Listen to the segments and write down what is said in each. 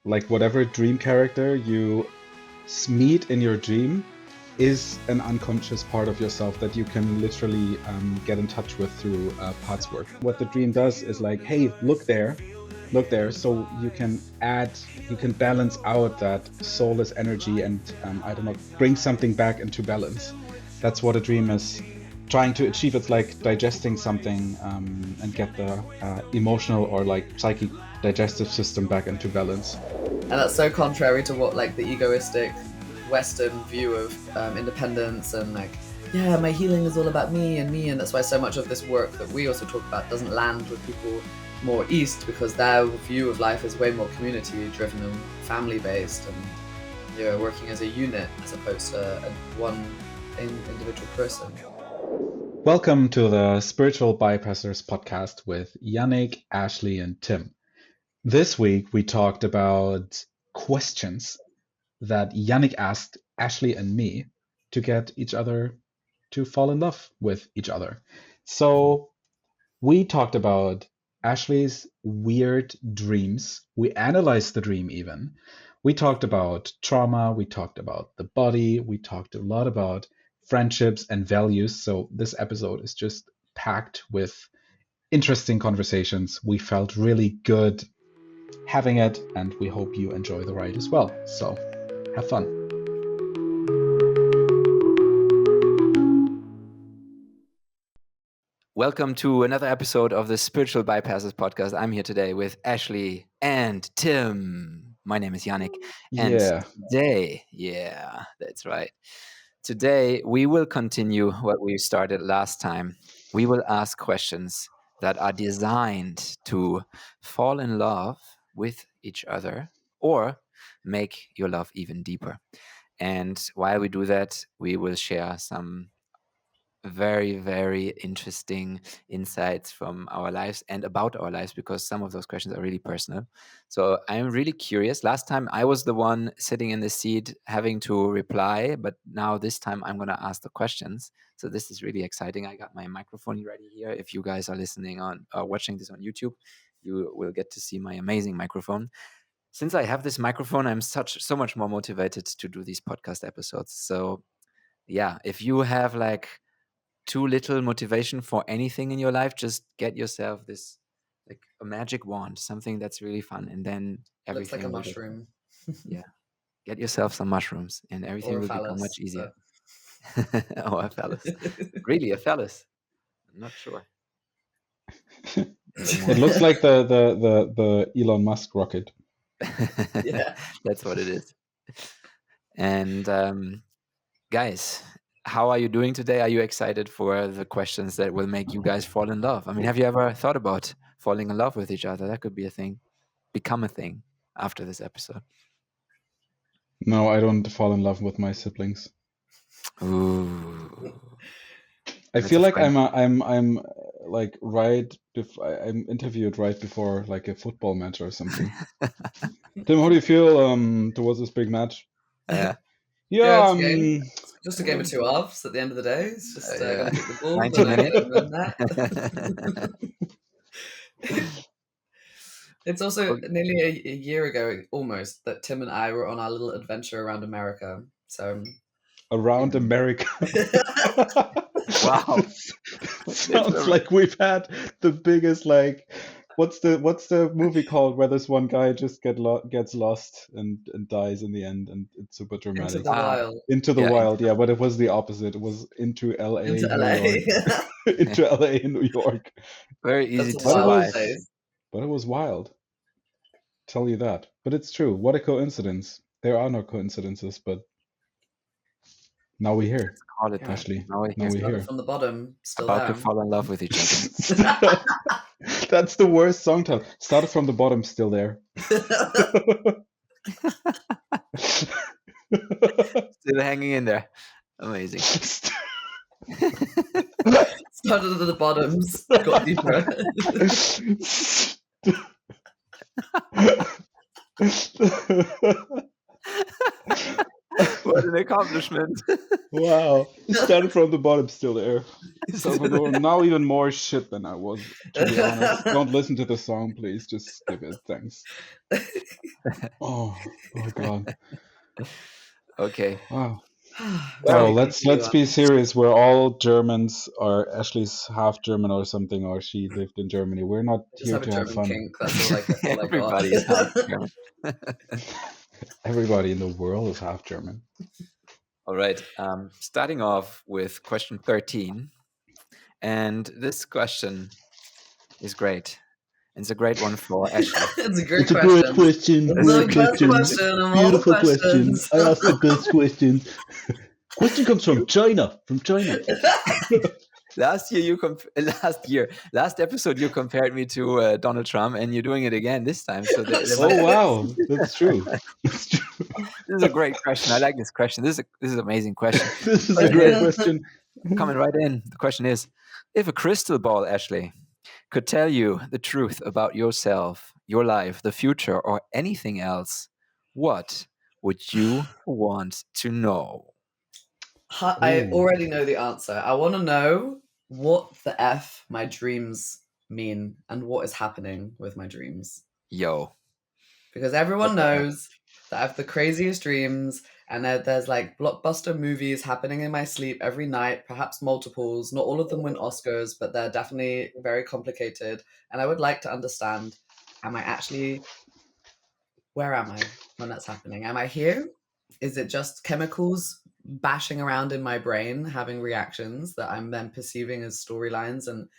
like whatever dream character you meet in your dream is an unconscious part of yourself that you can literally get in touch with through parts work. What the dream does is like, hey, look there, so you can balance out that soulless energy and I don't know, bring something back into balance. That's what a dream is trying to achieve. It's like digesting something and get the emotional or like psychic digestive system back into balance. And that's so contrary to what like the egoistic Western view of independence and like, yeah, my healing is all about me, and that's why so much of this work that we also talk about doesn't land with people more East, because their view of life is way more community driven and family based, and you're working as a unit as opposed to one individual person. Welcome to the Spiritual Bypassers podcast with Jannick, Ashley, and Tim. This week we talked about questions that Jannick asked Ashley and me to get each other to fall in love with each other. So we talked about Ashley's weird dreams. We analyzed the dream even. We talked about trauma. We talked about the body. We talked a lot about friendships and values. So this episode is just packed with interesting conversations. We felt really good having it, and we hope you enjoy the ride as well. So have fun. Welcome to another episode of the Spiritual Bypassers podcast. I'm here today with Ashley and Tim. My name is Jannick. And today, that's right. Today, we will continue what we started last time. We will ask questions that are designed to fall in love with each other or make your love even deeper. And while we do that, we will share some very, very interesting insights from our lives and about our lives, because some of those questions are really personal. So I'm really curious. Last time I was the one sitting in the seat having to reply, but now this time I'm going to ask the questions. So this is really exciting. I got my microphone ready here. If you guys are listening on or watching this on YouTube, you will get to see my amazing microphone. Since I have this microphone, I'm so much more motivated to do these podcast episodes. So yeah, if you have like too little motivation for anything in your life, just get yourself this like a magic wand, something that's really fun, and then everything looks like a mushroom. Yeah, get yourself some mushrooms and everything will become much easier. Or a phallus. Really a phallus? I'm not sure. It looks like the Elon Musk rocket. Yeah, that's what it is. And guys, how are you doing today? Are you excited for the questions that will make you guys fall in love? I mean, have you ever thought about falling in love with each other? That could be a thing, become a thing after this episode. No, I don't fall in love with my siblings. Ooh. I feel like I'm like I'm interviewed right before like a football match or something. Tim, how do you feel towards this big match? Yeah, it's just a game of two halves at the end of the day. It's just the ball, 90 minutes. It's also nearly a year ago, almost, that Tim and I were on our little adventure around America. So around America. Wow. Sounds like we've had the biggest like what's the movie called where this one guy just gets lost and dies in the end, and it's super dramatic. Into the Wild. Yeah, but it was the opposite. It was Into LA. Into LA. Into LA in New York. Very easy to survive. But it was wild. Tell you that. But it's true. What a coincidence. There are no coincidences, but now we're here. Call it Ashley. Now we're here. From the bottom, still about down. to fall in love with each other. That's the worst song title. Started from the bottom, still there. Still hanging in there. Amazing. Started at the bottoms, got deeper. What an accomplishment. Wow. Started from the bottom, still there. So now even more shit than I was, to be honest. Don't listen to the song, please. Just skip it. Thanks. Oh God. Okay. Wow. Very Well, let's continuous. be serious. We're all Germans, or Ashley's half German or something, or she lived in Germany. We're not I just here have a to have German fun. kink. That's all I got. Everybody is half German. Everybody in the world is half German. All right. Starting off with question 13. And this question is great. It's a great one for Ashley. It's a great It's a question. great question. It's Great the best question. question of all Beautiful question. questions. I ask the best questions. Question comes from China. From China. Last episode, you compared me to Donald Trump, and you're doing it again this time. So Oh wow, that's true. That's true. This is a great question. I like this question. This is an amazing question. This is a great question. Coming right in. The question is, if a crystal ball, Ashley, could tell you the truth about yourself, your life, the future, or anything else, what would you want to know? I already know the answer. I want to know what the F my dreams mean and what is happening with my dreams. Yo. Because everyone knows that I have the craziest dreams, and there's like blockbuster movies happening in my sleep every night, perhaps multiples. Not all of them win Oscars, but they're definitely very complicated. And I would like to understand, where am I when that's happening? Am I here? Is it just chemicals bashing around in my brain, having reactions that I'm then perceiving as storylines? And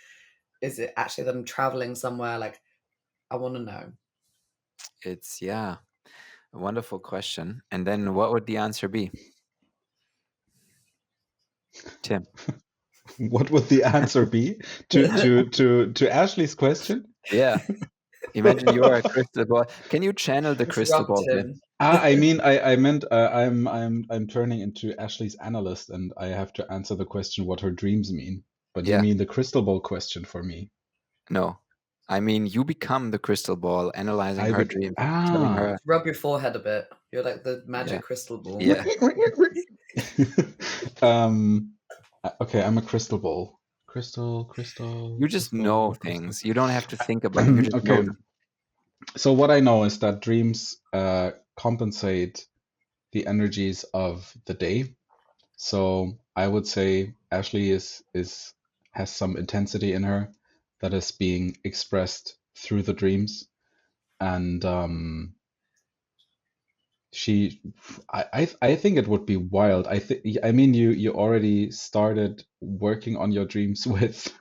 is it actually that I'm traveling somewhere? Like, I want to know. It's, a wonderful question. And then what would the answer be? Tim. What would the answer be to Ashley's question? Yeah. Imagine you are a crystal ball. Can you channel the crystal ball? I meant I'm turning into Ashley's analyst, and I have to answer the question what her dreams mean. But you mean the crystal ball question for me? No, I mean you become the crystal ball, analyzing her dreams, telling her. Rub your forehead a bit. You're like the magic crystal ball. Yeah. Okay, I'm a crystal ball. Crystal. You just know things. You don't have to think about it. You just know them. So what I know is that dreams compensate the energies of the day. So I would say Ashley has some intensity in her that is being expressed through the dreams, and I think it would be wild. I mean you already started working on your dreams with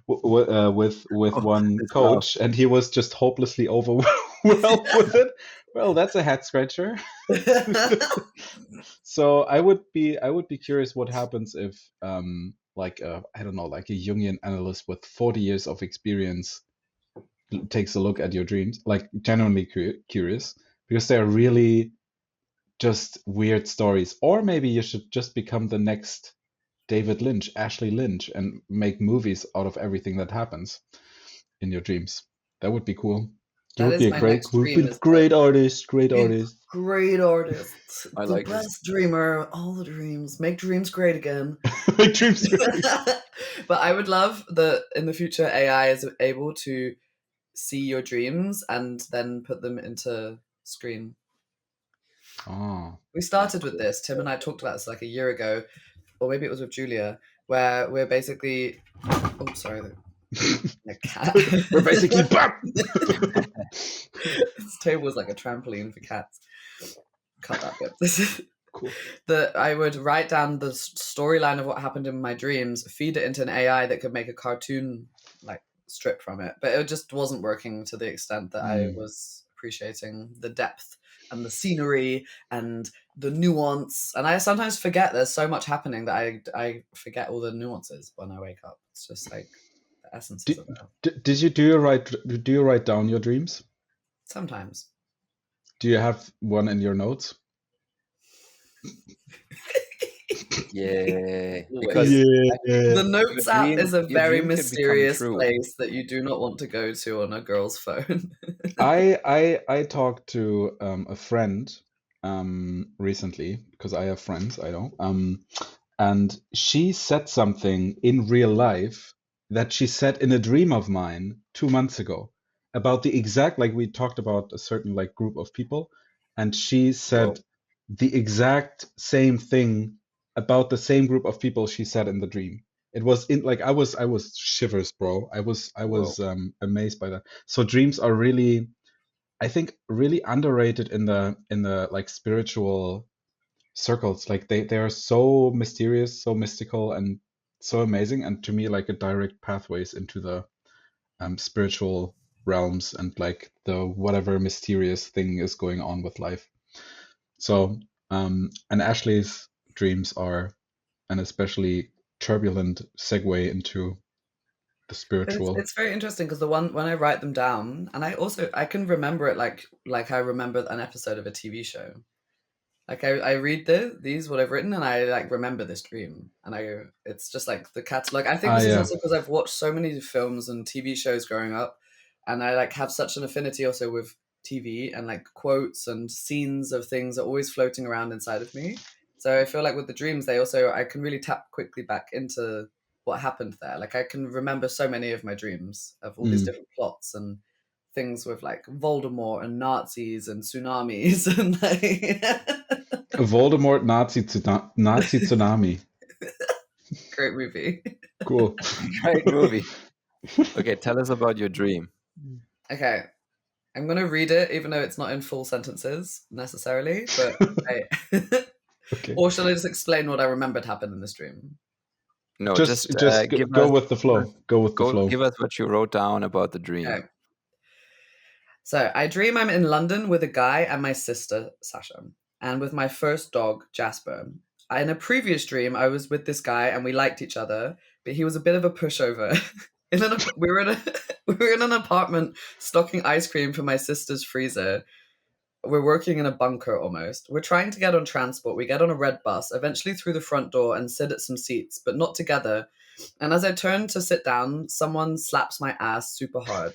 one coach, and he was just hopelessly overwhelmed with it. Well, that's a head scratcher. So I would be curious what happens if like a Jungian analyst with 40 years of experience takes a look at your dreams, like genuinely curious, because they're really just weird stories. Or maybe you should just become the next David Lynch, Ashley Lynch, and make movies out of everything that happens in your dreams. That would be cool. You would be a great artist. Great artist. I like the best dreamer. All the dreams. Make dreams great again. Make dreams great. But I would love that in the future AI is able to see your dreams and then put them into screen. Oh. We started with this. Tim and I talked about this like a year ago, or maybe it was with Julia, where we're basically. Oh, sorry. A cat. We're basically. This table is like a trampoline for cats. Cut that bit. Cool. That I would write down the storyline of what happened in my dreams, feed it into an AI that could make a cartoon like strip from it, but it just wasn't working to the extent that I was appreciating the depth and the scenery and the nuance. And I sometimes forget there's so much happening that I forget all the nuances when I wake up. It's just like the essence of it. Do you write down your dreams? Sometimes. Do you have one in your notes? Yeah, because the notes app is a very mysterious place that you do not want to go to on a girl's phone. I talked to a friend recently, because I have friends, I know, and she said something in real life that she said in a dream of mine 2 months ago, about the exact, like we talked about a certain like group of people, and she said the exact same thing about the same group of people she said in the dream. It was in like I was shivers, bro. I was amazed by that. So dreams are really, I think, really underrated in the like spiritual circles. Like they are so mysterious, so mystical, and so amazing, and to me like a direct pathways into the spiritual realms and like the whatever mysterious thing is going on with life. So and Ashley's dreams are an especially turbulent segue into the spiritual. It's very interesting because the one when I write them down, and I can remember it like I remember an episode of a TV show. Like I read these what I've written, and I like remember this dream, and it's just like the catalog. I think this is Yeah. also because I've watched so many films and TV shows growing up, and I like have such an affinity also with TV, and like quotes and scenes of things are always floating around inside of me. So I feel like with the dreams, I can really tap quickly back into what happened there. Like I can remember so many of my dreams of all these different plots and things with like Voldemort and Nazis and tsunamis and like Voldemort Nazi tsunami. great movie. Cool. Great movie. Okay, tell us about your dream. Okay, I'm gonna read it, even though it's not in full sentences necessarily. But Okay. or shall I just explain what I remembered happened in this dream? No, just give go us, with the flow. Go with the flow. Give us what you wrote down about the dream. Okay. So I dream I'm in London with a guy and my sister Sasha, and with my first dog Jasper. In a previous dream, I was with this guy and we liked each other, but he was a bit of a pushover. we were in an apartment stocking ice cream for my sister's freezer. We're working in a bunker almost. We're trying to get on transport. We get on a red bus, eventually through the front door and sit at some seats, but not together. And as I turn to sit down, someone slaps my ass super hard.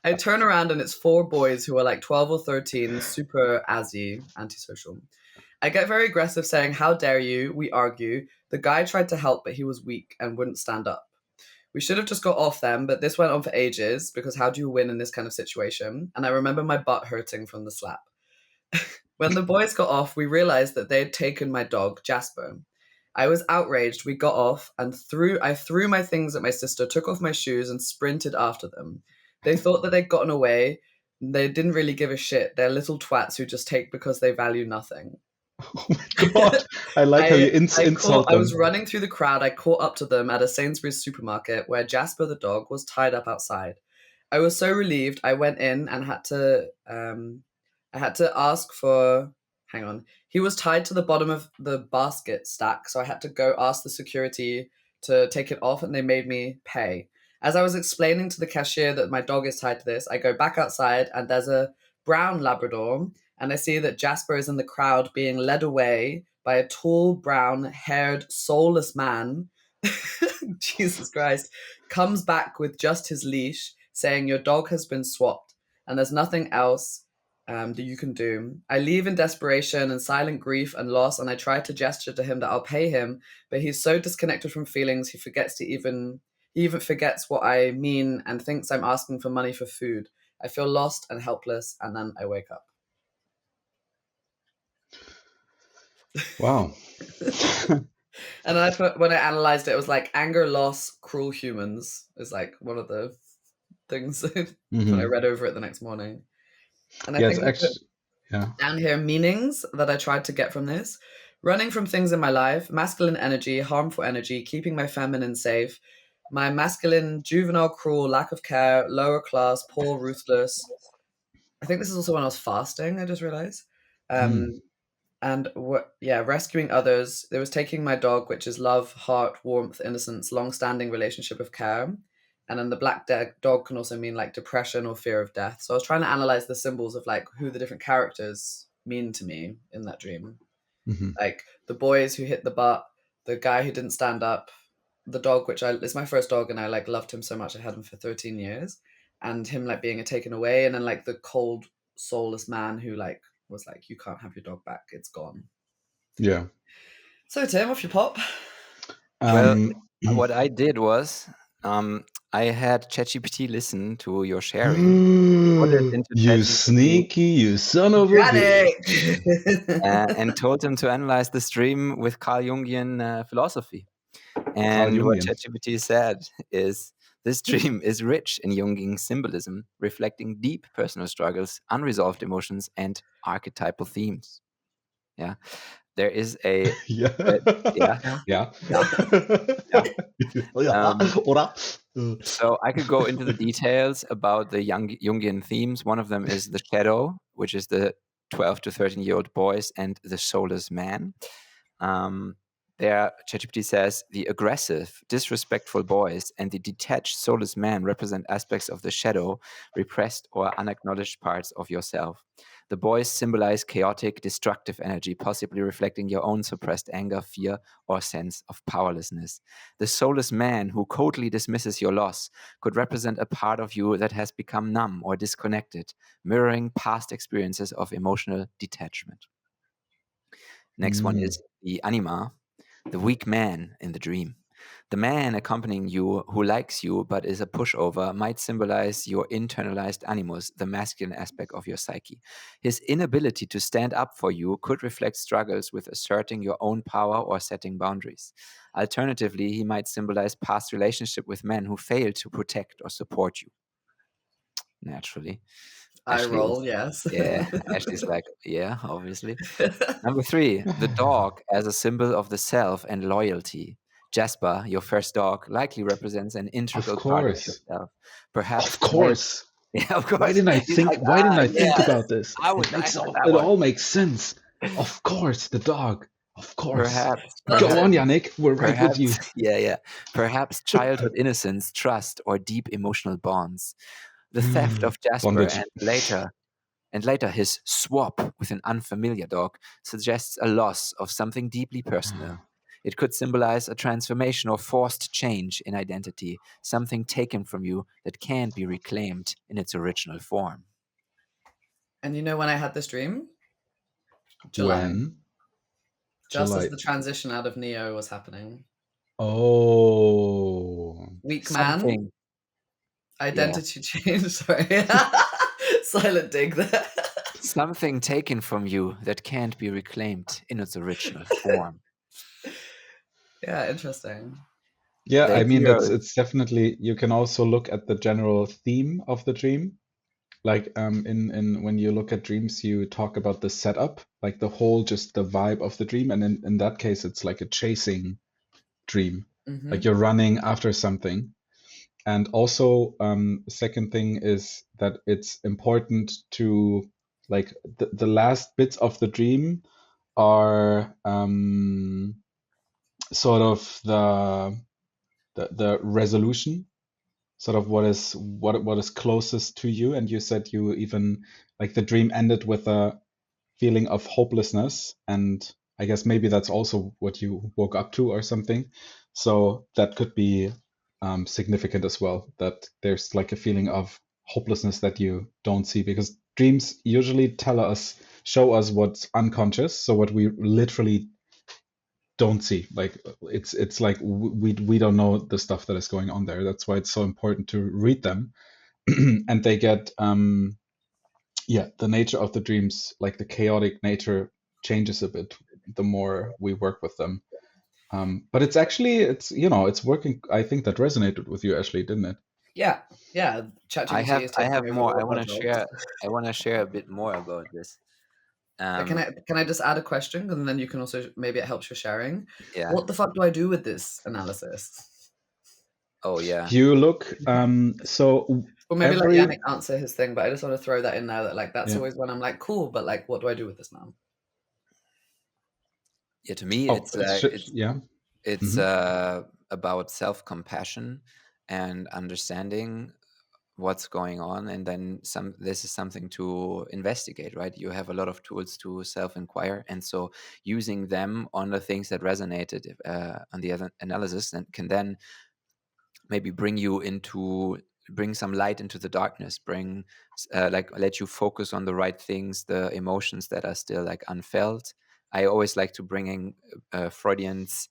I turn around and it's 4 boys who are like 12 or 13, super azzy, antisocial. I get very aggressive saying, "How dare you?" We argue. The guy tried to help, but he was weak and wouldn't stand up. We should have just got off them, but this went on for ages because how do you win in this kind of situation? And I remember my butt hurting from the slap. When the boys got off, we realized that they had taken my dog, Jasper. I was outraged. We got off and I threw my things at my sister, took off my shoes and sprinted after them. They thought that they'd gotten away. They didn't really give a shit. They're little twats who just take because they value nothing. Oh my god! I like how you insult them. I was running through the crowd. I caught up to them at a Sainsbury's supermarket where Jasper the dog was tied up outside. I was so relieved. I went in and had to ask for. Hang on. He was tied to the bottom of the basket stack, so I had to go ask the security to take it off, and they made me pay. As I was explaining to the cashier that my dog is tied to this, I go back outside, and there's a brown Labrador, and I see that Jasper is in the crowd being led away by a tall, brown-haired, soulless man. Jesus Christ. Comes back with just his leash, saying, "Your dog has been swapped, and there's nothing else that you can do." I leave in desperation and silent grief and loss, and I try to gesture to him that I'll pay him, but he's so disconnected from feelings, he even forgets what I mean and thinks I'm asking for money for food. I feel lost and helpless, and then I wake up. Wow. And then when I analyzed it, it was like anger, loss, cruel humans is like one of the things when I read over it the next morning. And I think down here, meanings that I tried to get from this: running from things in my life, masculine energy, harmful energy, keeping my feminine safe, my masculine, juvenile, cruel, lack of care, lower class, poor, ruthless. I think this is also when I was fasting, I just realized. And rescuing others. There was taking my dog, which is love, heart, warmth, innocence, long-standing relationship of care. And then the black dog can also mean like depression or fear of death. So I was trying to analyze the symbols of like who the different characters mean to me in that dream. Like the boys who hit the butt, the guy who didn't stand up, the dog, it's my first dog and I like loved him so much. I had him for 13 years, and him like being taken away, and then like the cold, soulless man who like was like, "You can't have your dog back, it's gone." Yeah. So Tim, off you pop. Well, what I did was I had ChatGPT listen to your sharing, put it into You ChatGPT, sneaky, you son of a bitch. Jannick! and told him to analyze the stream with Carl Jungian philosophy. Carl And what Jungian. ChatGPT said is, this stream is rich in Jungian symbolism, reflecting deep personal struggles, unresolved emotions, and archetypal themes. Yeah, there is a Yeah. yeah, Yeah. yeah, yeah. Yeah. Oder? So I could go into the details about the Jungian themes. One of them is the shadow, which is the 12 to 13-year-old boys, and the soulless man. There, ChatGPT says the aggressive, disrespectful boys and the detached, soulless man represent aspects of the shadow, repressed or unacknowledged parts of yourself. The boys symbolize chaotic, destructive energy, possibly reflecting your own suppressed anger, fear, or sense of powerlessness. The soulless man who coldly dismisses your loss could represent a part of you that has become numb or disconnected, mirroring past experiences of emotional detachment. Next one is the anima, the weak man in the dream. The man accompanying you who likes you but is a pushover might symbolize your internalized animus, the masculine aspect of your psyche. His inability to stand up for you could reflect struggles with asserting your own power or setting boundaries. Alternatively, he might symbolize past relationship with men who failed to protect or support you. Naturally. I Ashley roll, is, yes. yeah, Ashley's like, yeah, obviously. Number 3, the dog as a symbol of the self and loyalty. Jasper, your first dog, likely represents an Of integral part of course. yourself. Perhaps Of child. course. Yeah, of Why course. didn't I He's think like, why didn't I think yeah, about this? I It had makes that it one. all makes sense. Of course, the dog. Of course. Perhaps, Go on, perhaps, Jannick. We're right with you. yeah. Perhaps childhood innocence, trust, or deep emotional bonds. The theft of Jasper Bondage. and later his swap with an unfamiliar dog suggests a loss of something deeply personal. It could symbolize a transformation or forced change in identity, something taken from you that can't be reclaimed in its original form. And you know when I had this dream? July. When? Just as July. the transition out of Neo was happening. Oh. Weak man, Something, identity change. Sorry. Silent dig there. something taken from you that can't be reclaimed in its original form. Yeah, interesting. Yeah, The I mean hero, it's definitely you can also look at the general theme of the dream. Like in when you look at dreams, you talk about the setup, like the whole just the vibe of the dream, and in that case it's like a chasing dream. Like you're running after something. And also, second thing is that it's important to like the last bits of the dream are sort of the resolution, sort of what is closest to you. And you said you even like the dream ended with a feeling of hopelessness, and I guess maybe that's also what you woke up to or something. So that could be significant as well, that there's like a feeling of hopelessness that you don't see, because dreams usually show us what's unconscious, so what we literally don't see. Like it's like we don't know the stuff that is going on there. That's why it's so important to read them. And they get yeah, the nature of the dreams, like the chaotic nature, changes a bit the more we work with them. But it's actually it's working. I think that resonated with you, Ashley, didn't it? Yeah, yeah. ChatGPT is I taking have over more. all of our jobs. I want to share a bit more about this. Can I just add a question, and then you can also maybe it helps your sharing. Yeah. What the fuck do I do with this analysis? Oh yeah. You look so Or maybe let every Yannick answer his thing, but I just want to throw that in there that like that's yeah. always when I'm like, cool, but like what do I do with this now? Yeah, to me Oh, it's like yeah. it's about self-compassion and understanding what's going on, and then this is something to investigate, right? You have a lot of tools to self-inquire, and so using them on the things that resonated on the other analysis, and can then maybe bring some light into the darkness, like let you focus on the right things, the emotions that are still like unfelt. I always like to bring in Freudian's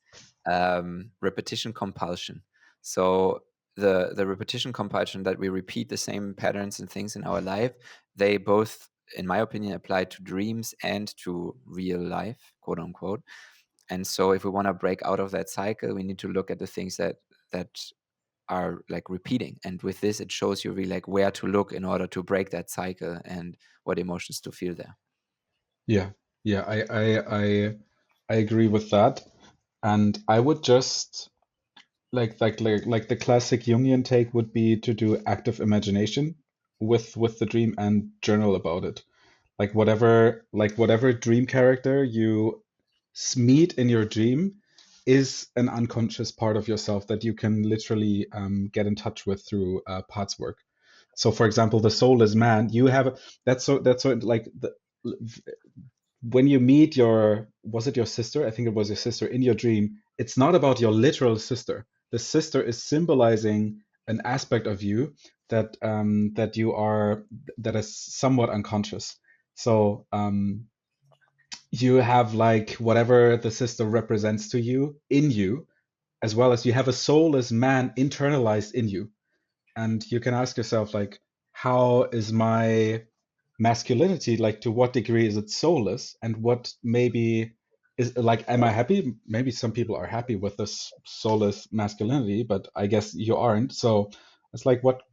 repetition compulsion. So the repetition compulsion, that we repeat the same patterns and things in our life, they both, in my opinion, apply to dreams and to real life, quote unquote. And so if we want to break out of that cycle, we need to look at the things that are like repeating. And with this, it shows you really like where to look in order to break that cycle and what emotions to feel there. Yeah, yeah, I agree with that. And I would just like the classic Jungian take would be to do active imagination with the dream and journal about it. Like whatever dream character you meet in your dream is an unconscious part of yourself that you can literally get in touch with through parts work. So, for example, the soulless man, you have that's so like when you meet was it your sister? I think it was your sister in your dream. It's not about your literal sister. The sister is symbolizing an aspect of you that you are that is somewhat unconscious. So you have like whatever the sister represents to you in you, as well as you have a soulless man internalized in you. And you can ask yourself, like, how is my masculinity, like, to what degree is it soulless, and what maybe is like, am I happy? Maybe some people are happy with this soulless masculinity, but I guess you aren't. So it's like, what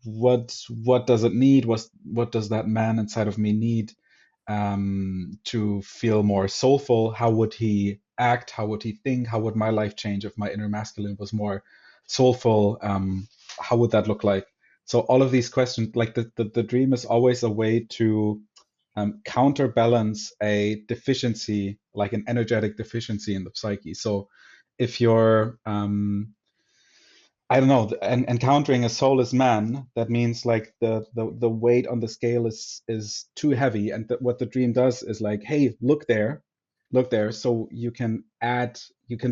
does it need? What does that man inside of me need to feel more soulful? How would he act? How would he think? How would my life change if my inner masculine was more soulful? How would that look like? So all of these questions, like the dream is always a way to counterbalance a deficiency, like an energetic deficiency in the psyche. So if you're I don't know, and encountering a soulless man, that means like the weight on the scale is too heavy, and what the dream does is like, hey, look there, so you can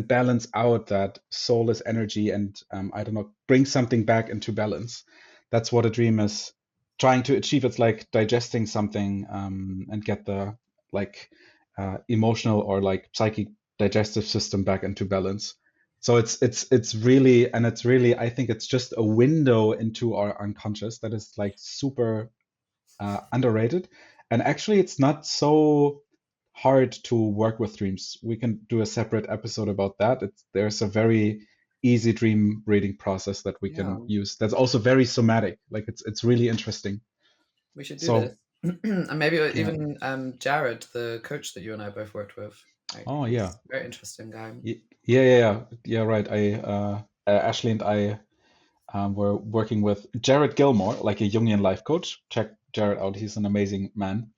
balance out that soulless energy, and I don't know, bring something back into balance. That's what a dream is trying to achieve. It's like digesting something and get the like emotional or like psychic digestive system back into balance. So it's really, and it's really, I think it's just a window into our unconscious that is like super underrated. And actually, it's not so hard to work with dreams. We can do a separate episode about that. There's a very easy dream reading process that we can use. That's also very somatic. Like it's really interesting. We should do this. And maybe even Jared, the coach that you and I both worked with. Like, yeah, very interesting guy. Yeah, right. Ashley and I we're working with Jared Gilmore, like a Jungian life coach. Check Jared out; he's an amazing man.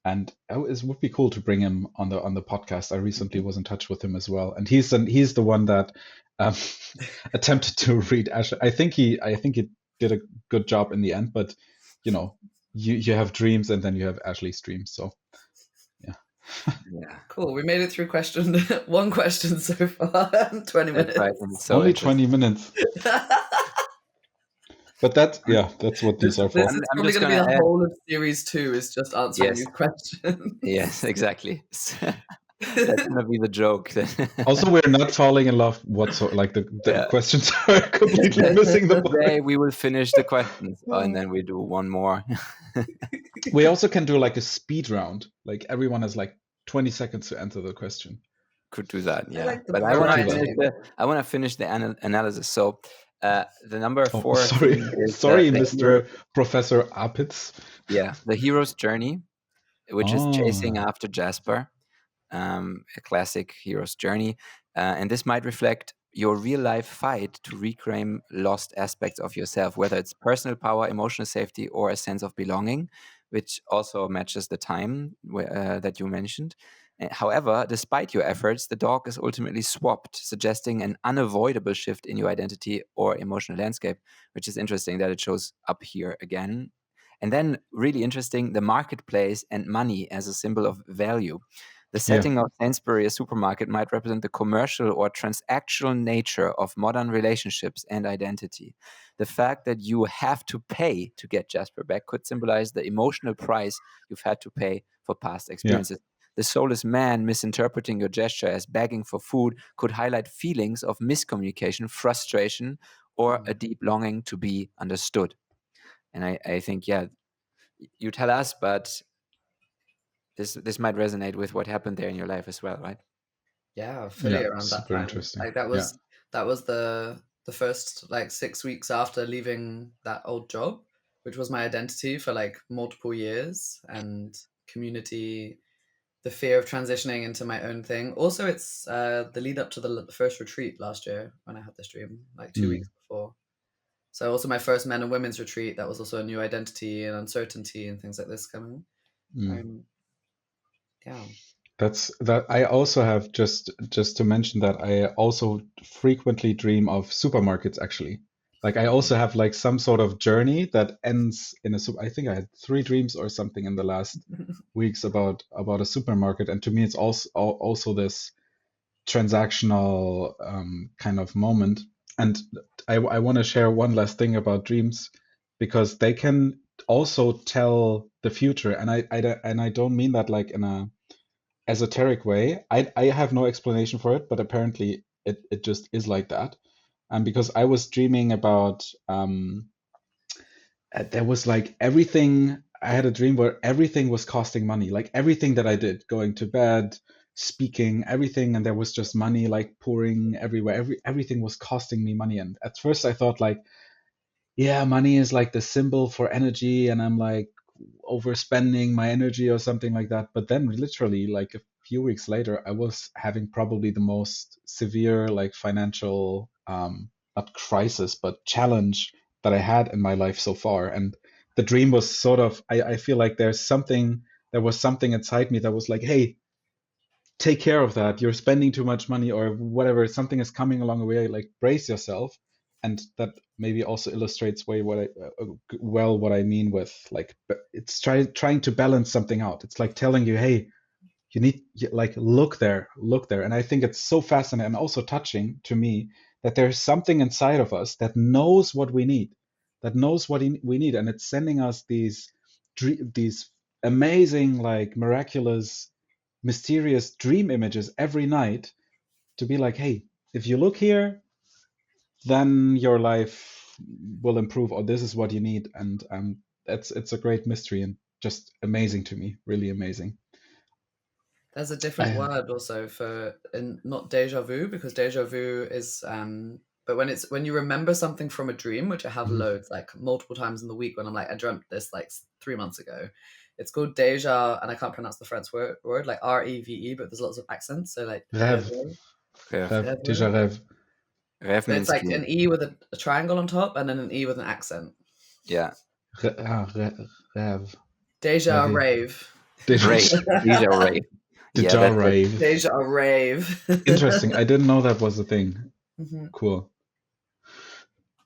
And it would be cool to bring him on the podcast. I recently was in touch with him as well, and he's the one that attempted to read Ashley. I think he did a good job in the end, but you have dreams, and then you have Ashley's dreams. So yeah, cool. We made it through one question so far. 20 minutes. Right. So only 20 minutes. But that's what these are for. This is probably going to be the whole of series 2 is just answering these questions. Yes, exactly. That's going to be the joke. Also, we're not falling in love whatsoever. Like the questions are completely missing the point. Today we will finish the questions and then we do one more. We also can do like a speed round. Like everyone has like 20 seconds to answer the question. Could do that, yeah. But I want to finish the analysis. So the number 4. Sorry, Mr. Professor Apitz. Yeah, the hero's journey, which is chasing after Jasper, a classic hero's journey, and this might reflect your real life fight to reclaim lost aspects of yourself, whether it's personal power, emotional safety, or a sense of belonging, which also matches the time that you mentioned. However, despite your efforts, the dog is ultimately swapped, suggesting an unavoidable shift in your identity or emotional landscape, which is interesting that it shows up here again. And then, really interesting, the marketplace and money as a symbol of value. The setting of Sainsbury, a supermarket, might represent the commercial or transactional nature of modern relationships and identity. The fact that you have to pay to get Jasper back could symbolize the emotional price you've had to pay for past experiences. The soulless man misinterpreting your gesture as begging for food could highlight feelings of miscommunication, frustration, or a deep longing to be understood. And I think, yeah, you tell us, but this might resonate with what happened there in your life as well, right? Yeah, fully around that super time. interesting. Like that was the first like 6 weeks after leaving that old job, which was my identity for like multiple years, and community, the fear of transitioning into my own thing. Also, it's the lead up to the first retreat last year when I had this dream, like 2 weeks before. So also my first men and women's retreat, that was also a new identity and uncertainty and things like this coming. Yeah. That's that. I also have just to mention that I also frequently dream of supermarkets actually. Like I also have like some sort of journey that ends in a I think I had 3 dreams or something in the last weeks about a supermarket, and to me it's also this transactional kind of moment. And I want to share one last thing about dreams, because they can also tell the future, and I don't mean that like in a esoteric way. I have no explanation for it, but apparently it just is like that. And because I was dreaming about there was like everything. I had a dream where everything was costing money, like everything that I did, going to bed, speaking, everything, and there was just money like pouring everywhere. Everything was costing me money. And at first I thought like, yeah, money is like the symbol for energy, and I'm like overspending my energy or something like that. But then literally like a few weeks later, I was having probably the most severe like financial not crisis but challenge that I had in my life so far. And the dream was sort of, I feel like there was something inside me that was like, hey, take care of that. You're spending too much money or whatever. Something is coming along the way. Like brace yourself. And that maybe also illustrates what I mean with like it's trying to balance something out. It's like telling you, hey, like look there. And I think it's so fascinating and also touching to me that there's something inside of us that knows what we need, we need, and it's sending us these amazing, like miraculous, mysterious dream images every night to be like, hey, if you look here, then your life will improve, or this is what you need. And it's a great mystery and just amazing to me, really amazing. There's a different word also for, and not deja vu, because deja vu is but when you remember something from a dream, which I have loads, like multiple times in the week, when I'm like, I dreamt this like 3 months ago. It's called deja, and I can't pronounce the French word like REVE, but there's lots of accents. So like Rêve. Déjà rêve. Rêve So it's like cool. an E with a triangle on top and then an E with an accent. Yeah. Rêve. Deja rave. Deja rave. Deja rave. Deja rave. Interesting. I didn't know that was a thing. Cool.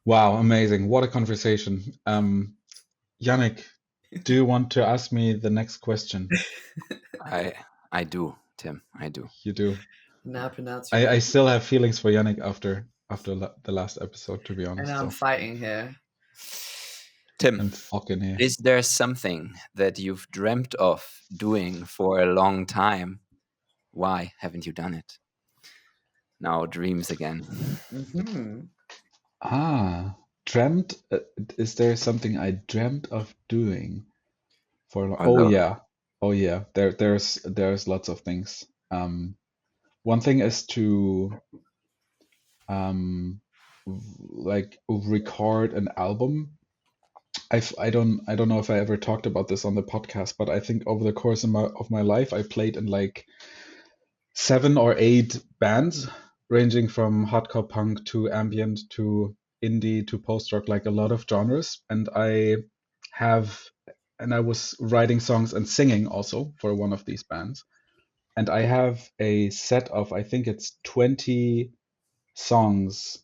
Wow, amazing. What a conversation. Jannick, do you want to ask me the next question? I do, Tim. I do. You do. Now pronounce I still have feelings for Jannick after the last episode, to be honest. And I'm fighting here. Tim, I'm fucking here. Is there something that you've dreamt of doing for a long time? Why haven't you done it? Now dreams again. Dreamt. Is there something I dreamt of doing for? Oh yeah. There's lots of things. One thing is to like record an album. I don't know if I ever talked about this on the podcast, but I think over the course of my life, I played in like 7 or 8 bands, ranging from hardcore punk to ambient to indie to post rock, like a lot of genres. And I was writing songs and singing also for one of these bands. And I have a set of, I think it's 20 songs,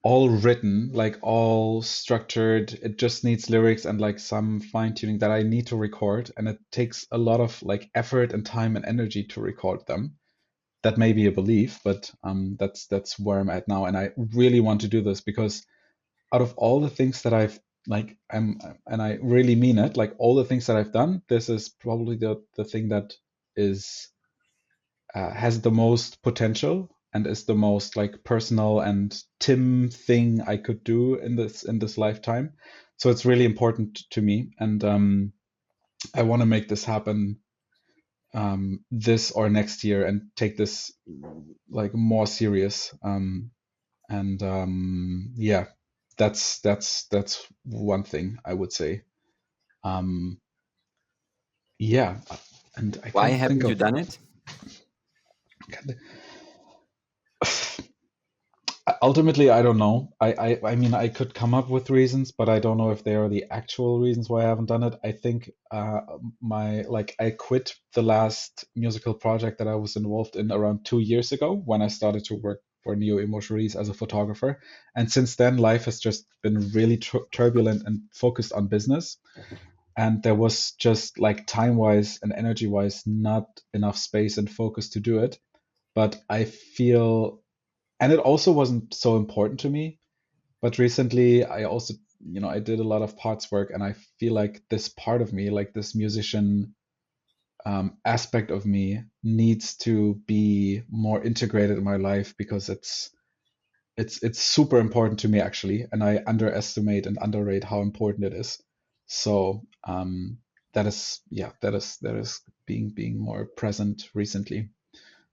all written, like all structured. It just needs lyrics and like some fine tuning that I need to record. And it takes a lot of like effort and time and energy to record them. That may be a belief, but that's where I'm at now. And I really want to do this because out of all the things that I've like, and I really mean it, like all the things that I've done, this is probably the thing that is has the most potential and is the most like personal and Tim thing I could do in this lifetime. So it's really important to me, and I want to make this happen this or next year and take this like more serious. And yeah, that's one thing I would say. Yeah, and I Why can't think haven't you of. done it? Ultimately, I don't know. I mean, I could come up with reasons, but I don't know if they are the actual reasons why I haven't done it. I think I quit the last musical project that I was involved in around 2 years ago when I started to work for Neo Emotional Release as a photographer, and since then life has just been really turbulent and focused on business, and there was just like time-wise and energy-wise not enough space and focus to do it. But I feel, and it also wasn't so important to me, but recently I also, I did a lot of parts work, and I feel like this part of me, like this musician aspect of me, needs to be more integrated in my life, because it's super important to me actually, and I underestimate and underrate how important it is. So that is being more present recently.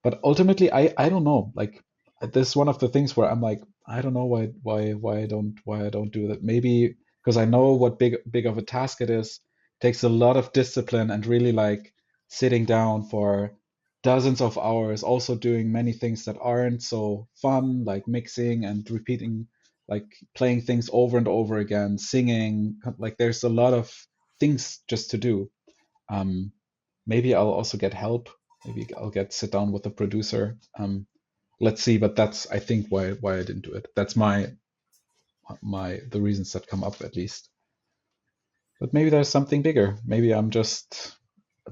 But ultimately, I don't know. Like, this is one of the things where I'm like, I don't know why I don't do that. Maybe because I know what big of a task it is. Takes a lot of discipline and really like sitting down for dozens of hours, also doing many things that aren't so fun, like mixing and repeating, like playing things over and over again, singing. Like, there's a lot of things just to do. Um, Maybe I'll also get help. Maybe I'll sit down with the producer. Let's see. But that's, I think, why I didn't do it. That's the reasons that come up, at least. But maybe there's something bigger. Maybe I'm just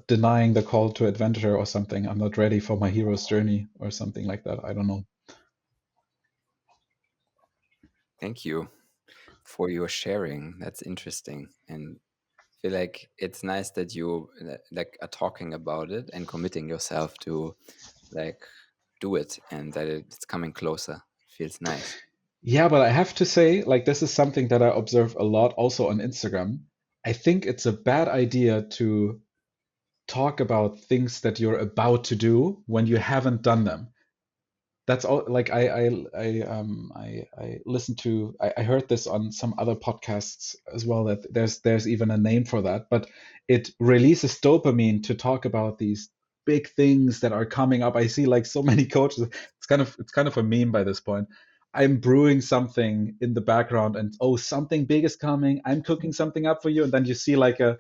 denying the call to adventure or something. I'm not ready for my hero's journey or something like that. I don't know. Thank you for your sharing. That's interesting, and I feel like it's nice that you like are talking about it and committing yourself to like do it, and that it's coming closer. Feels nice. Yeah, but I have to say, like, this is something that I observe a lot also on Instagram. I think it's a bad idea to talk about things that you're about to do when you haven't done them. That's all. Like, I listened to, I heard this on some other podcasts as well, that there's even a name for that, but it releases dopamine to talk about these big things that are coming up. I see like so many coaches. It's kind of a meme by this point. I'm brewing something in the background, and oh, something big is coming. I'm cooking something up for you, and then you see like an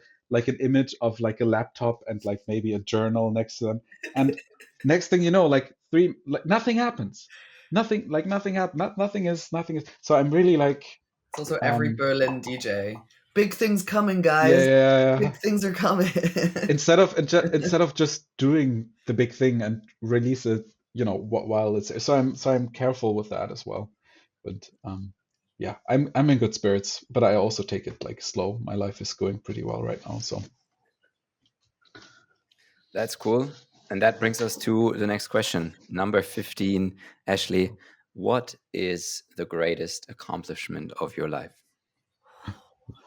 image of like a laptop and like maybe a journal next to them, and next thing you know, like nothing happens. Nothing happened. Nothing is. So I'm really like, It's also every Berlin DJ. Big things coming, yeah, guys. yeah, yeah. Big things are coming. Instead of just doing the big thing and release it, while it's, so I'm careful with that as well. But yeah, I'm in good spirits, but I also take it like slow. My life is going pretty well right now, so. That's cool. And that brings us to the next question. Number 15, Ashley, what is the greatest accomplishment of your life?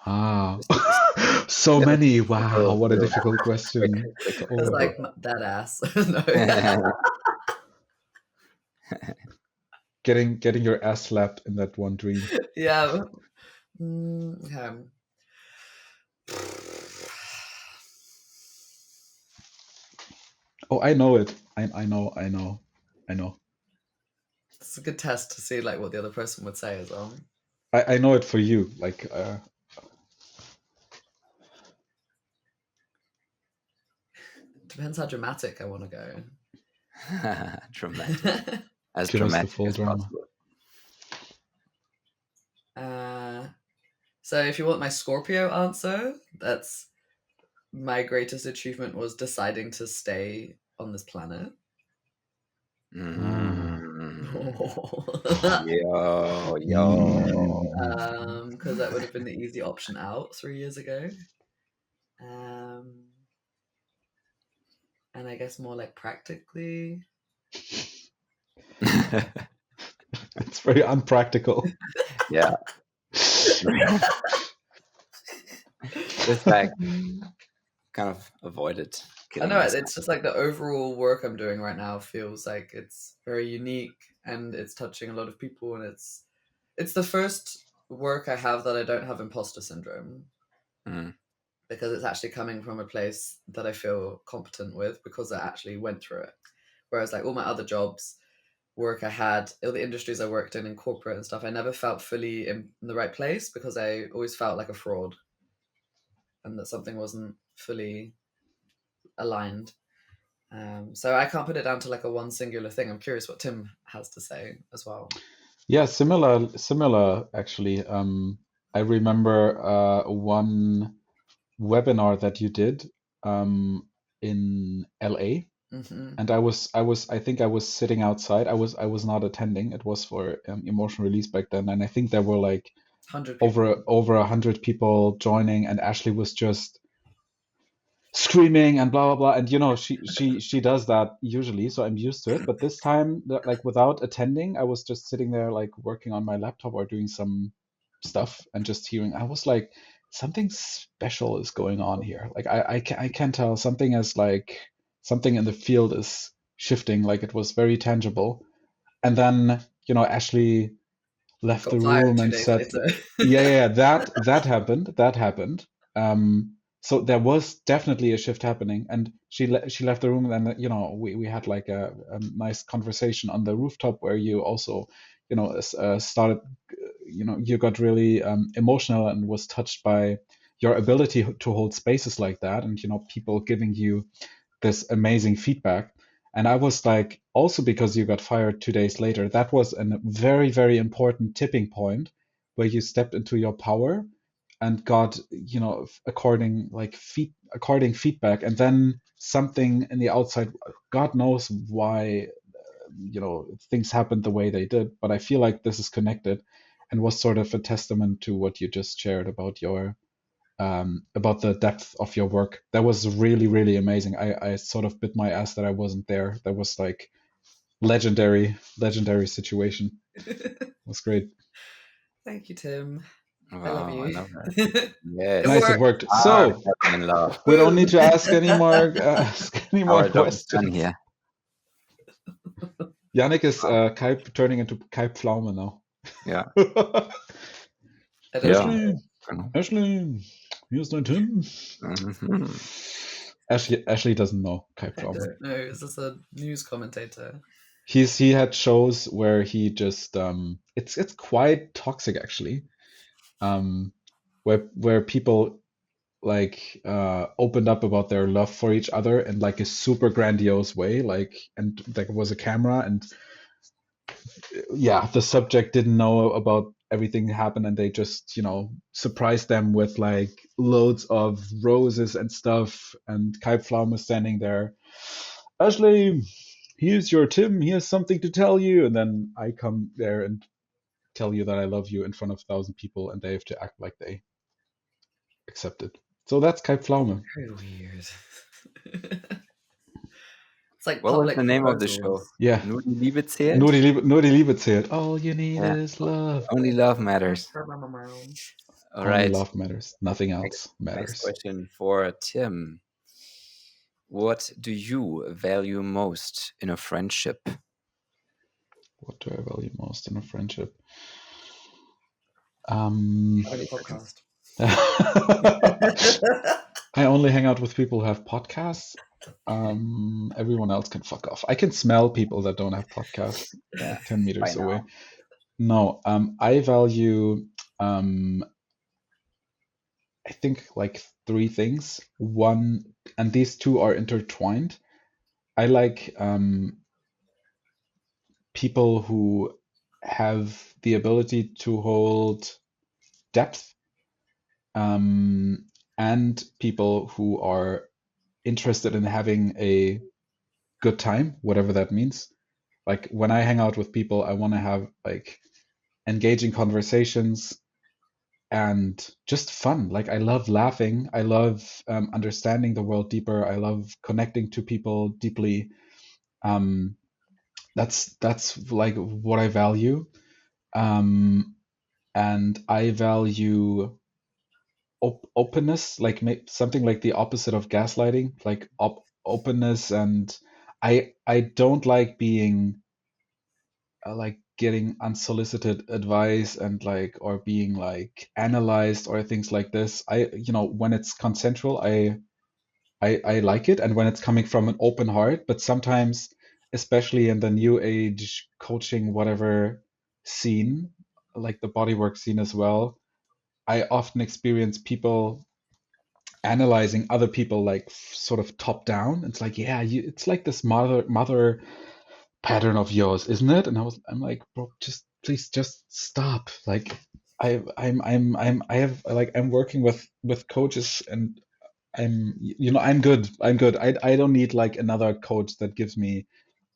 Wow. This is So many. Wow, little, what a little difficult quick, question. quick, It's Oh. like that ass. No. Getting your ass slapped in that one dream. Yeah. Okay. Oh, I know it. I know. It's a good test to see like what the other person would say as well. I know it for you. Like, Depends how dramatic I want to go. dramatic. As give us the dramatic full as drama. possible. So if you want my Scorpio answer, that's my greatest achievement was deciding to stay on this planet. Yo. Because that would have been the easy option out 3 years ago. And I guess more like practically. It's very unpractical. Yeah. Just like kind of avoid it. I know it's just like the overall work I'm doing right now feels like it's very unique and it's touching a lot of people, and it's the first work I have that I don't have imposter syndrome. Because it's actually coming from a place that I feel competent with because I actually went through it. Whereas like all my other jobs, work I had, all the industries I worked in corporate and stuff, I never felt fully in the right place because I always felt like a fraud and that something wasn't fully aligned. So I can't put it down to like a one singular thing. I'm curious what Tim has to say as well. Yeah, similar actually. I remember one webinar that you did in LA, and I think I was sitting outside. I was not attending. It was for Emotional Release back then, and I think there were like 100 over 100 people joining, and Ashley was just screaming and blah blah blah. And you know, she does that usually, so I'm used to it. But this time, like without attending, I was just sitting there like working on my laptop or doing some stuff and just hearing. I was like, something special is going on here. Like I can tell something is like something in the field is shifting. Like it was very tangible. And then you know, Ashley left the room and said, yeah, that happened. So there was definitely a shift happening, and she left the room, and you know, we had like a nice conversation on the rooftop where you also, you know, started, you know, you got really emotional and was touched by your ability to hold spaces like that, and you know, people giving you this amazing feedback. And I was like, also because you got fired 2 days later, that was a very, very important tipping point where you stepped into your power and got, you know, according feedback. And then something in the outside, God knows why, you know, things happened the way they did. But I feel like this is connected and was sort of a testament to what you just shared about your about the depth of your work. That was really, really amazing. I sort of bit my ass that I wasn't there. That was like legendary situation. It was great. Thank you, Tim. Wow, I love you. I love that. Yes. Nice, it worked. So in love. we don't need to ask any more questions here. Jannick is turning into Kai Pflaume now. Yeah. Ashley, here's my Tim. Ashley doesn't know Kai Pflaume. I don't know. Is this a news commentator? He had shows where he just it's quite toxic actually, where people like opened up about their love for each other in like a super grandiose way, like, and there was a camera, and yeah, the subject didn't know about everything that happened, and they just, you know, surprised them with like loads of roses and stuff, and Kai Pflaume was standing there, Ashley, here's your Tim, here's something to tell you, and then I come there and tell you that I love you in front of 1,000 people, and they have to act like they accept it. So that's Kai Pflaume. Very weird. It's like what was the name of the show? Yeah. Nur die Liebe zählt? Nur die Liebe zählt. All you need is love. Only love matters. All right. Only love matters. Nothing else matters. Next question for Tim. What do you value most in a friendship? What do I value most in a friendship? Podcast. I only hang out with people who have podcasts. Everyone else can fuck off. I can smell people that don't have podcasts 10 meters away. No, I value, I think like 3 things. One, and these 2 are intertwined. I like people who have the ability to hold depth, and people who are interested in having a good time, whatever that means. Like when I hang out with people, I want to have like engaging conversations and just fun. Like I love laughing. I love understanding the world deeper. I love connecting to people deeply. that's like what I value. Um, and I value openness, like something like the opposite of gaslighting, like openness. And I don't like being like getting unsolicited advice and like or being like analyzed or things like this. When it's consensual, I like it, and when it's coming from an open heart. But sometimes, especially in the new age coaching whatever scene, like the bodywork scene as well, I often experience people analyzing other people like sort of top down. It's like, yeah, it's like this mother pattern of yours, isn't it? And I'm like, bro, just please just stop. Like I'm working with coaches, and I'm good. I'm good. I don't need like another coach that gives me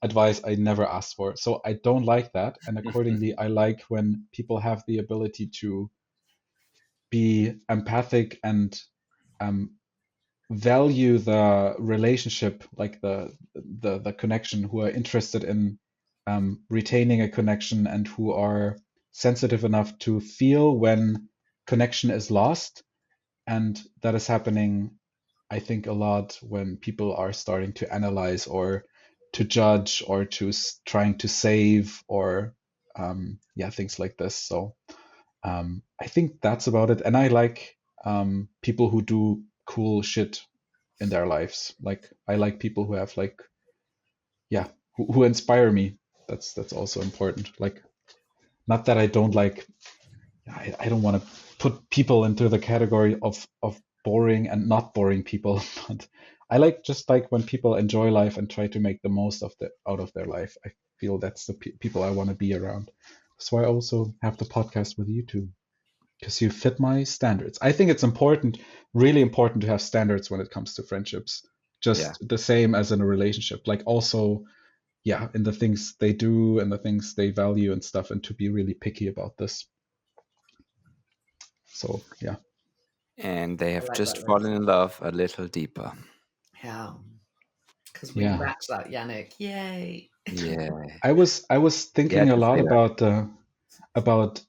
advice I never asked for. So I don't like that. And accordingly, I like when people have the ability to be empathic and um, value the relationship, like the connection, who are interested in retaining a connection, and who are sensitive enough to feel when connection is lost. And that is happening, I think, a lot when people are starting to analyze or to judge or to trying to save or yeah, things like this. So I think that's about it. And I like people who do cool shit in their lives. Like I like people who have like, yeah, who inspire me. That's also important. Like, not that I don't like, I don't want to put people into the category of boring and not boring people, but I like just like when people enjoy life and try to make the most of out of their life. I feel that's the people I want to be around. That's why I also have the podcast with you too, because you fit my standards. I think it's important, really important, to have standards when it comes to friendships. Yeah. Just the same as in a relationship. Like also, yeah, in the things they do and the things they value and stuff, and to be really picky about this. So yeah. And they I have like just that fallen list. in love a little deeper. Yeah, because we Yeah. match that, Jannick. Yay! Yeah. I was You had thinking a to lot say that. about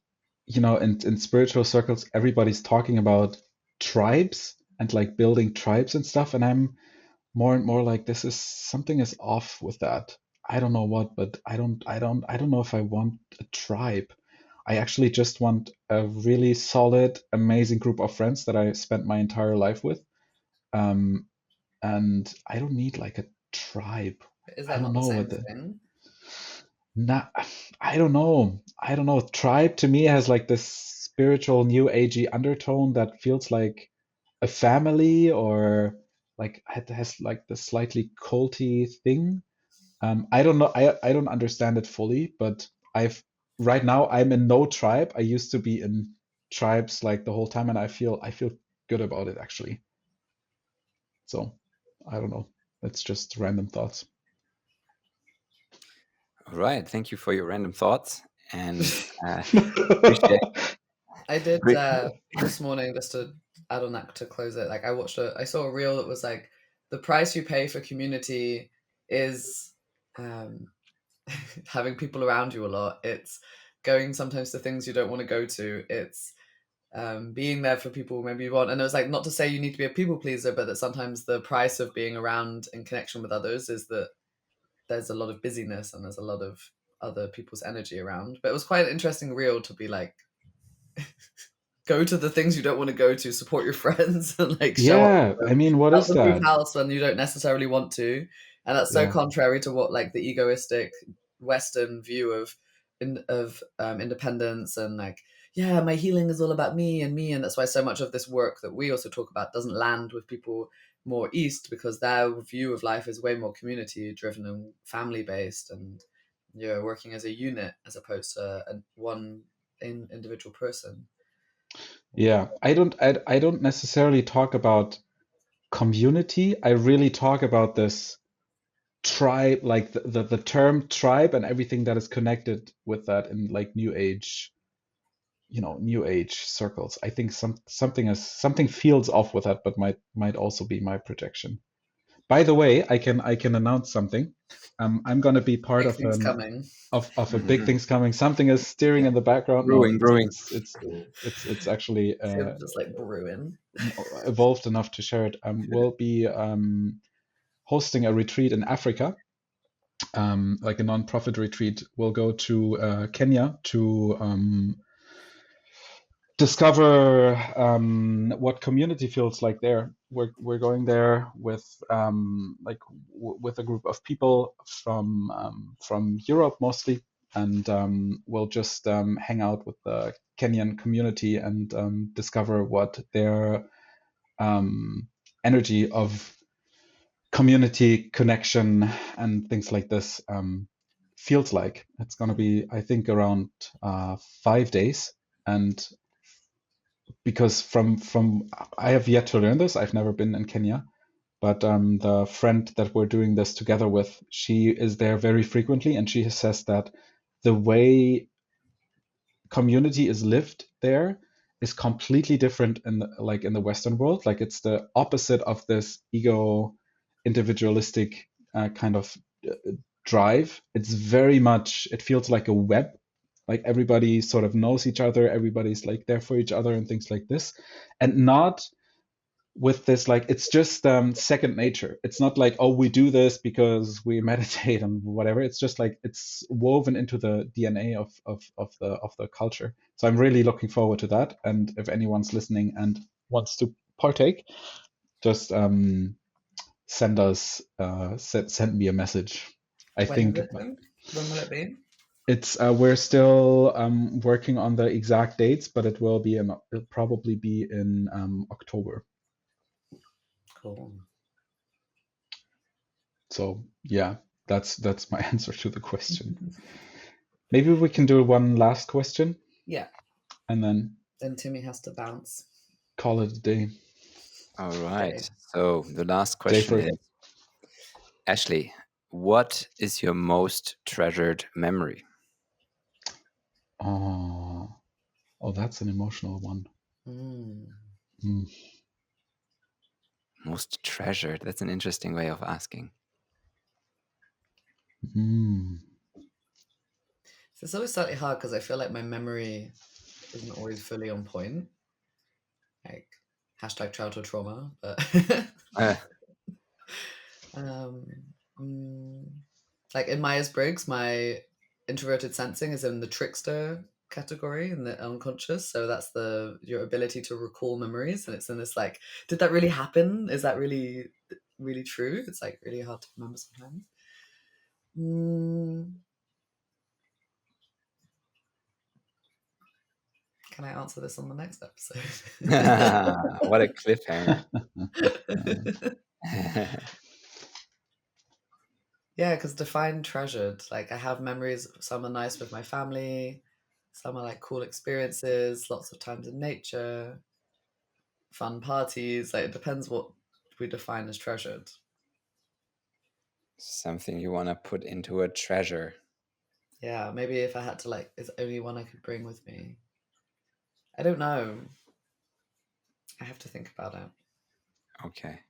in spiritual circles everybody's talking about tribes and like building tribes and stuff, and I'm more and more like, this is something is off with that. I don't know what, but I don't know if I want a tribe. I actually just want a really solid, amazing group of friends that I spent my entire life with. Um, and I don't need like a tribe. Is I that don't not the know same what the thing? not. I don't know. I don't know. Tribe to me has like this spiritual new agey undertone that feels like a family, or like it has like this slightly culty thing. I don't know. I don't understand it fully, but I've right now I'm in no tribe. I used to be in tribes like the whole time, and I feel good about it actually. So I don't know. It's just random thoughts. All right. Thank you for your random thoughts. And appreciate. I did Pre- this morning, just to add on that to close it. Like I saw a reel that was like, the price you pay for community is um, having people around you a lot. It's going sometimes to things you don't want to go to. It's being there for people maybe you want. And it was like, not to say you need to be a people pleaser, but that sometimes the price of being around in connection with others is that there's a lot of busyness and there's a lot of other people's energy around. But it was quite an interesting reel to be like, go to the things you don't want to go to, support your friends, and like show up Yeah, for I them, mean, what help is them move that? house when you don't necessarily want to. And that's so Yeah. contrary to what like the egoistic Western view of independence and like, yeah, my healing is all about me and me. And that's why so much of this work that we also talk about doesn't land with people more East, because their view of life is way more community driven and family based, and you're working as a unit as opposed to one individual person. Yeah, I don't necessarily talk about community. I really talk about this tribe, like the term tribe and everything that is connected with that in like new age, new age circles. I think something feels off with that, but might also be my projection. By the way, I can announce something. I'm going to be part Big of things coming. a big things coming. Something is steering in the background. Brewing. It's actually Just like brewing. evolved enough to share it. We'll be hosting a retreat in Africa, like a non-profit retreat. We'll go to Kenya to discover what community feels like there. We're going there with with a group of people from Europe mostly, and we'll just hang out with the Kenyan community and discover what their energy of community connection and things like this feels like. It's going to be, I think, around 5 days, and because from I have yet to learn this. I've never been in Kenya, but the friend that we're doing this together with, she is there very frequently, and she says that the way community is lived there is completely different in the Western world. Like, it's the opposite of this ego, individualistic kind of drive. It's very much, it feels like a web. Like, everybody sort of knows each other, everybody's like there for each other and things like this, and not with this, like, it's just second nature. It's not like, oh, we do this because we meditate and whatever. It's just like, it's woven into the DNA of the culture. So I'm really looking forward to that, and if anyone's listening and wants to partake, just send me a message. I think when will it be? It's we're still working on the exact dates, but it'll probably be in October. Cool. So yeah, that's my answer to the question. Maybe we can do one last question. Yeah. And then Timmy has to bounce. Call it a day. All right. Okay. So the last question is, Ashley, what is your most treasured memory? Oh, that's an emotional one. Most treasured. That's an interesting way of asking. So it's always slightly hard because I feel like my memory isn't always fully on point. Like # childhood trauma, but like in Myers-Briggs, my introverted sensing is in the trickster category in the unconscious. So that's your ability to recall memories, and it's in this like, did that really happen? Is that really true? It's like really hard to remember sometimes. Can I answer this on the next episode? What a cliffhanger. Yeah, because defined treasured. Like, I have memories, some are nice with my family, some are like cool experiences, lots of times in nature, fun parties. Like, it depends what we define as treasured. Something you want to put into a treasure. Yeah, maybe if I had to, like, it's only one I could bring with me. I don't know. I have to think about it. Okay.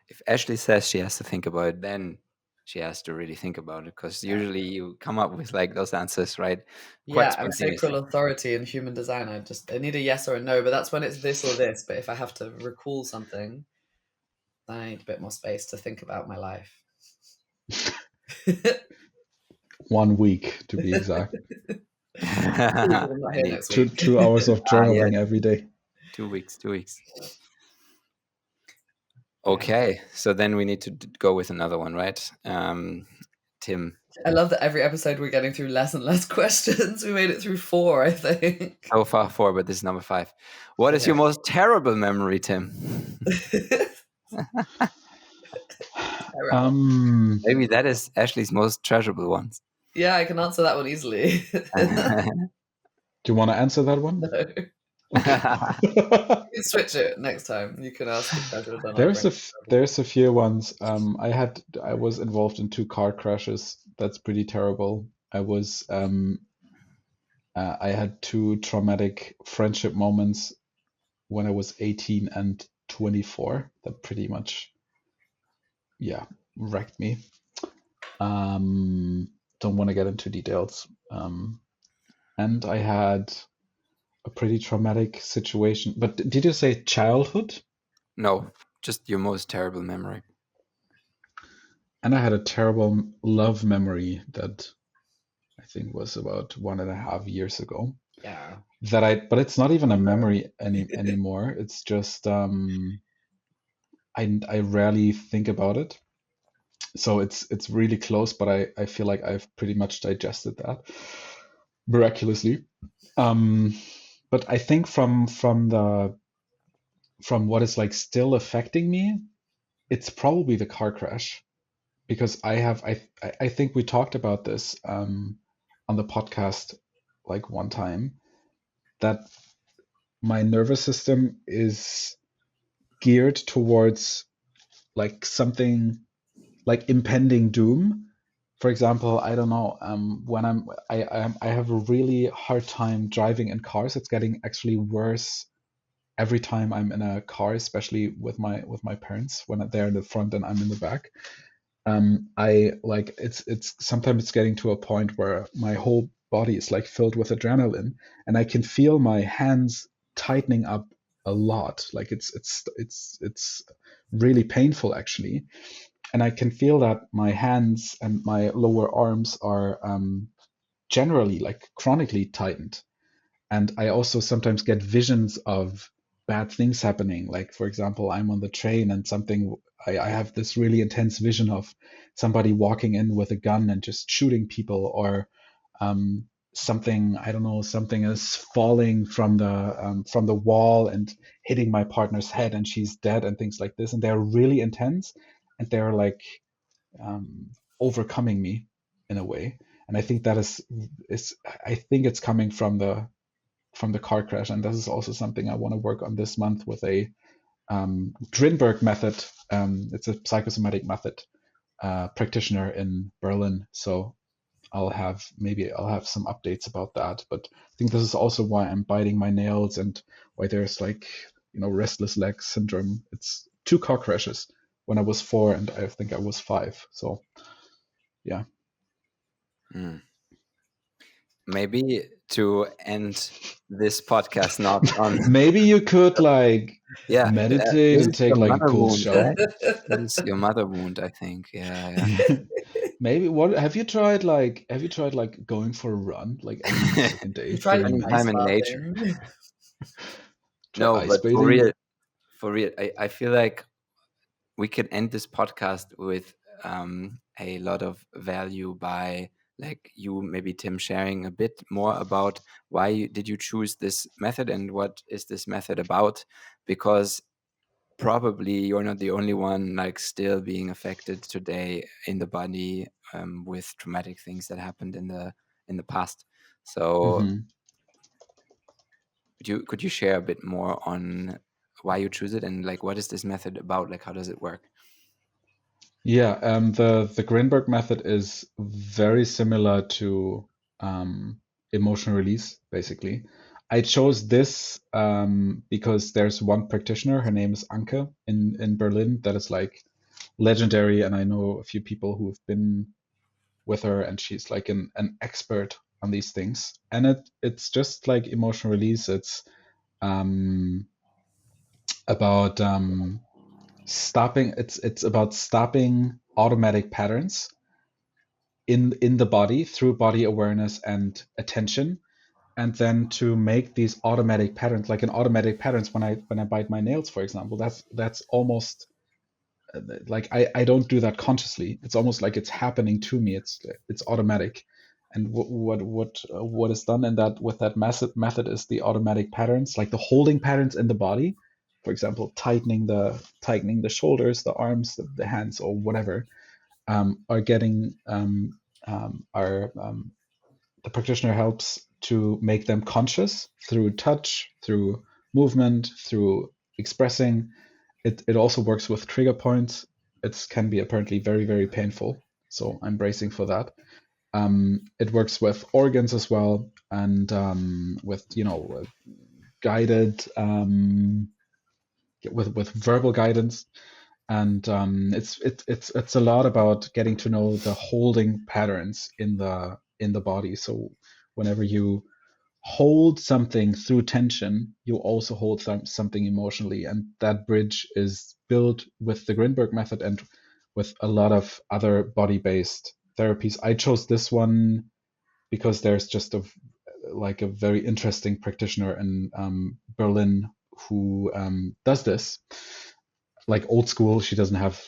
If Ashley says she has to think about it, then she has to really think about it, because usually you come up with like those answers, right? Yeah, I'm sacral authority in human design. I need a yes or a no, but that's when it's this or this. But if I have to recall something, then I need a bit more space to think about my life. 1 week to be exact. 2 hours of journaling every day. 2 weeks. Okay, so then we need to go with another one, right? Tim. I love that every episode we're getting through less and less questions. We made it through 4, I think. So far 4, but this is number 5. What is your most terrible memory, Tim? Maybe that is Ashley's most treasurable ones. Yeah, I can answer that one easily. Do you want to answer that one? No. You can switch it next time. You can ask the treasure. There's a few ones. I was involved in 2 car crashes. That's pretty terrible. I had 2 traumatic friendship moments when I was 18 and 24. That pretty much wrecked me. Don't want to get into details. And I had a pretty traumatic situation. But did you say childhood? No, just your most terrible memory. And I had a terrible love memory that I think was about 1.5 years ago. Yeah. But it's not even a memory anymore. It's just I rarely think about it. So it's really close, but I feel like I've pretty much digested that miraculously. But I think from what is like still affecting me, it's probably the car crash, because I think we talked about this on the podcast like one time, that my nervous system is geared towards like something like impending doom. For example, I don't know, when I have a really hard time driving in cars. It's getting actually worse every time I'm in a car, especially with my parents, when they're in the front and I'm in the back. I like it's sometimes it's getting to a point where my whole body is like filled with adrenaline, and I can feel my hands tightening up a lot. Like it's really painful actually, and I can feel that my hands and my lower arms are generally like chronically tightened. And I also sometimes get visions of bad things happening. Like, for example, I'm on the train and I have this really intense vision of somebody walking in with a gun and just shooting people, or something, I don't know, something is falling from the wall and hitting my partner's head and she's dead, and things like this. And they're really intense, and they're like overcoming me in a way. And I think that is I think it's coming from the car crash. And this is also something I want to work on this month with a Grinberg method. It's a psychosomatic method practitioner in Berlin. So I'll have some updates about that. But I think this is also why I'm biting my nails and why there's like, restless leg syndrome. It's 2 car crashes when I was 4 and I think I was 5. So yeah. Maybe to end this podcast not on Maybe you could like yeah, meditate this and is take your like a mother cool wound, shower. right? This is your mother wound, I think. Yeah. Maybe have you tried going for a run like every second day, You tried 30 Spending minutes? time in nature. bathing. Try No, ice but bathing? for real, I feel like we could end this podcast with a lot of value by like you, maybe Tim, sharing a bit more about why did you choose this method and what is this method about, because probably you're not the only one like still being affected today in the body with traumatic things that happened in the past. So could you share a bit more on why you choose it and like what is this method about? Like how does it work? Yeah, the Grinberg method is very similar to emotional release, basically. I chose this because there's one practitioner, her name is Anke in Berlin, that is like legendary, and I know a few people who've been with her, and she's like an expert on these things. And it's just like emotional release. It's about stopping. It's about stopping automatic patterns in the body through body awareness and attention, and then to make these automatic patterns, like an automatic patterns when I bite my nails, for example. That's almost like I don't do that consciously. It's almost like it's happening to me. It's automatic. And what is done in that with that method is the automatic patterns, like the holding patterns in the body. For example, tightening the shoulders, the arms, the hands, or whatever, are getting the practitioner helps to make them conscious through touch, through movement, through expressing. It also works with trigger points. It can be apparently very, very painful. So I'm bracing for that. It works with organs as well, and with guided with verbal guidance. and it's a lot about getting to know the holding patterns in the body. So whenever you hold something through tension, you also hold something emotionally, and that bridge is built with the Grinberg method and with a lot of other body-based therapies. I chose this one because there's just a very interesting practitioner in Berlin who does this like old school. She doesn't have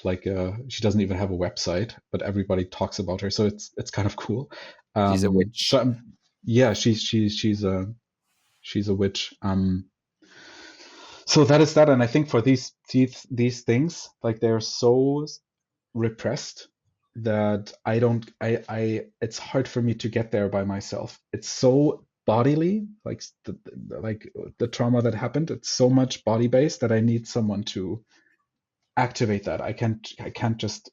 she doesn't even have a website, but everybody talks about her, so it's kind of cool. She's a witch. Yeah, she's a witch. So that is that, and I think for these things, like they're so repressed that I it's hard for me to get there by myself. It's so bodily, like the trauma that happened. It's so much body based that I need someone to activate that. I can't just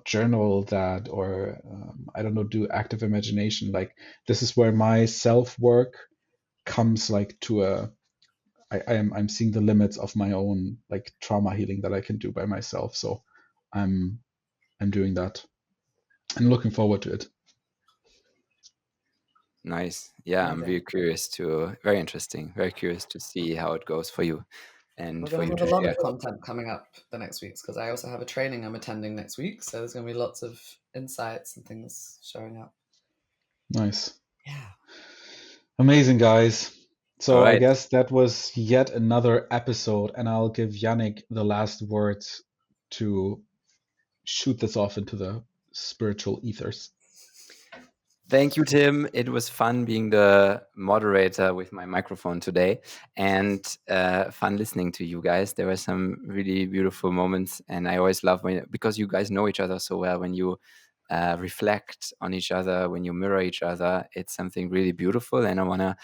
journal that, or I don't know, do active imagination. Like this is where my self work comes like to a I'm seeing the limits of my own like trauma healing that I can do by myself. So I'm I'm doing that and looking forward to it. Nice. Yeah, I'm very interesting, very curious to see how it goes for you and We're for going you to to have a lot share. of content coming up the next weeks because I also have a training I'm attending next week. So there's going to be lots of insights and things showing up. Nice. Yeah. Amazing, guys. All So I right. guess that was yet another episode, and I'll give Jannick the last words to shoot this off into the spiritual ethers. Thank you, Tim. It was fun being the moderator with my microphone today, and fun listening to you guys. There were some really beautiful moments, and I always love because you guys know each other so well. When you reflect on each other, when you mirror each other, it's something really beautiful. And I want to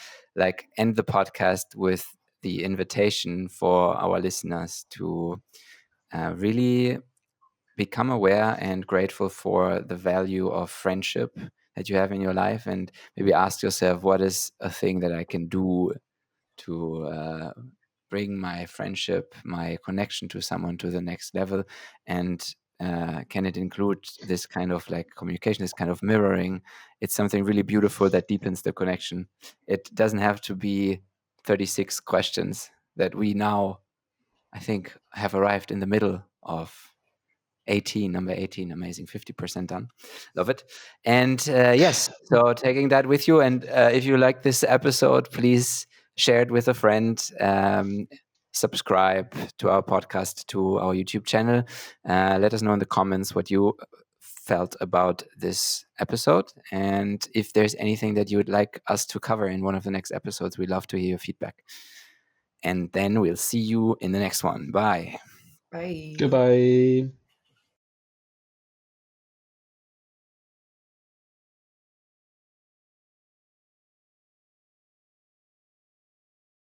end the podcast with the invitation for our listeners to really become aware and grateful for the value of friendship that you have in your life, and maybe ask yourself, what is a thing that I can do to bring my friendship, my connection to someone to the next level? And can it include this kind of communication, this kind of mirroring? It's something really beautiful that deepens the connection. It doesn't have to be 36 questions that we now, I think, have arrived in the middle of 18, number 18, amazing, 50% done. Love it. And yes, so taking that with you. And if you like this episode, please share it with a friend. Subscribe to our podcast, to our YouTube channel. Let us know in the comments what you felt about this episode. And if there's anything that you would like us to cover in one of the next episodes, we'd love to hear your feedback. And then we'll see you in the next one. Bye. Bye. Goodbye.